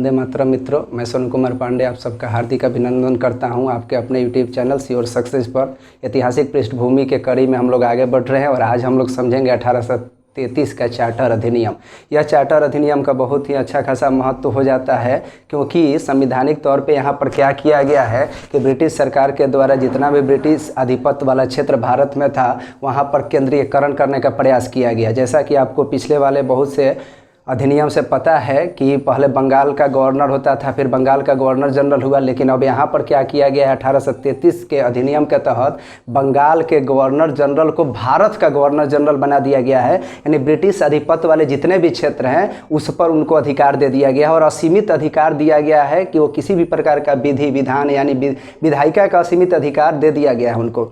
वंदे मातरम मित्रों, मैं सोनू कुमार पांडे आप सबका हार्दिक अभिनंदन करता हूं। आपके अपने यूट्यूब चैनल योर सक्सेस पर ऐतिहासिक पृष्ठभूमि के कड़ी में हम लोग आगे बढ़ रहे हैं और आज हम लोग समझेंगे 1833 का चार्टर अधिनियम। यह चार्टर अधिनियम का बहुत ही अच्छा खासा महत्व हो जाता है, क्योंकि संवैधानिक तौर पे यहाँ पर क्या किया गया है कि ब्रिटिश सरकार के द्वारा जितना भी ब्रिटिश आधिपत्य वाला क्षेत्र भारत में था वहाँ पर केंद्रीयकरण करने का प्रयास किया गया। जैसा कि आपको पिछले वाले बहुत से अधिनियम से पता है कि पहले बंगाल का गवर्नर होता था, फिर बंगाल का गवर्नर जनरल हुआ, लेकिन अब यहाँ पर क्या किया गया है 1833 के अधिनियम के तहत बंगाल के गवर्नर जनरल को भारत का गवर्नर जनरल बना दिया गया है। यानी ब्रिटिश आधिपत्य वाले जितने भी क्षेत्र हैं उस पर उनको अधिकार दे दिया गया है और असीमित अधिकार दिया गया है कि वो किसी भी प्रकार का विधि विधान यानी विधायिका का असीमित अधिकार दे दिया गया है उनको,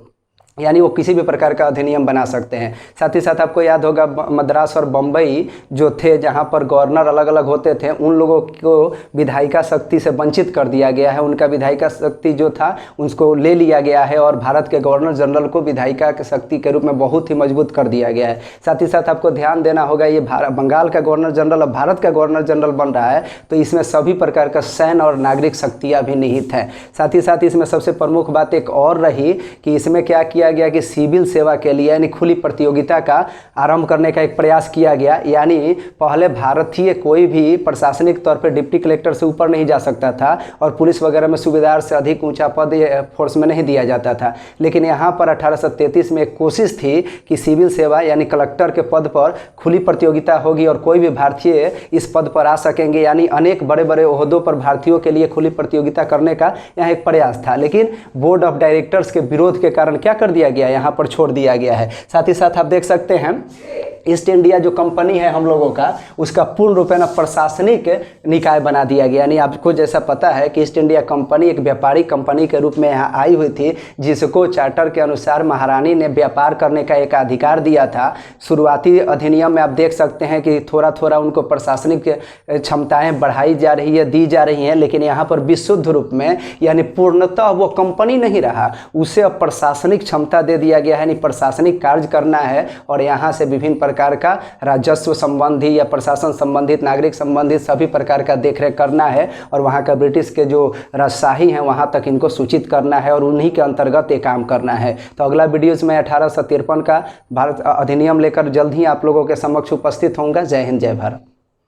यानी वो किसी भी प्रकार का अधिनियम बना सकते हैं। साथ ही साथ आपको याद होगा मद्रास और बम्बई जो थे जहाँ पर गवर्नर अलग अलग होते थे, उन लोगों को विधायिका शक्ति से वंचित कर दिया गया है। उनका विधायिका शक्ति जो था उसको ले लिया गया है और भारत के गवर्नर जनरल को विधायिका की शक्ति के रूप में बहुत ही मजबूत कर दिया गया है। साथ ही साथ आपको ध्यान देना होगा, ये बंगाल का गवर्नर जनरल अब भारत का गवर्नर जनरल बन रहा है, तो इसमें सभी प्रकार का सैन्य और नागरिक शक्तियाँ भी निहित हैं। साथ ही साथ इसमें सबसे प्रमुख बात एक और रही कि इसमें क्या किया गया कि सिविल सेवा के लिए यानी खुली प्रतियोगिता का आरंभ करने का एक प्रयास किया गया। यानी पहले भारतीय कोई भी प्रशासनिक तौर पर डिप्टी कलेक्टर से ऊपर नहीं जा सकता था और पुलिस वगैरह में सूबेदार से अधिक ऊंचा पद फोर्स में नहीं दिया जाता था, लेकिन यहाँ पर 1833 में एक कोशिश थी कि सिविल सेवा यानी कलेक्टर के पद पर खुली प्रतियोगिता होगी और कोई भी भारतीय इस पद पर आ सकेंगे। यानी अनेक बड़े बड़े ओहदों पर भारतीयों के लिए खुली प्रतियोगिता करने का यहाँ एक प्रयास था, लेकिन बोर्ड ऑफ डायरेक्टर्स के विरोध के कारण क्या कर दिया गया, यहाँ पर छोड़ दिया गया है। साथ ही साथ आप देख सकते हैं ईस्ट इंडिया जो कंपनी है हम लोगों का, उसका पूर्ण रूप में प्रशासनिक निकाय बना दिया गया। यानी आपको जैसा पता है कि ईस्ट इंडिया कंपनी एक व्यापारिक कंपनी के रूप में यहाँ आई हुई थी, जिसको चार्टर के अनुसार महारानी ने व्यापार करने का एक अधिकार दिया था। शुरुआती अधिनियम में आप देख सकते हैं कि थोड़ा थोड़ा उनको प्रशासनिक क्षमताएं बढ़ाई जा रही है, दी जा रही हैं, लेकिन यहाँ पर विशुद्ध रूप में यानी पूर्णतः वो कंपनी नहीं रहा, उसे अब प्रशासनिक क्षमता दे दिया गया है। यानी प्रशासनिक कार्य करना है और यहाँ से विभिन्न प्रकार का राजस्व संबंधी या प्रशासन संबंधित नागरिक संबंधित सभी प्रकार का देखरेख करना है और वहाँ का ब्रिटिश के जो राजशाही हैं वहाँ तक इनको सूचित करना है और उन्हीं के अंतर्गत ये काम करना है। तो अगला वीडियोज़ में 1853 का भारत अधिनियम लेकर जल्द ही आप लोगों के समक्ष उपस्थित होऊंगा। जय हिंद, जय भारत।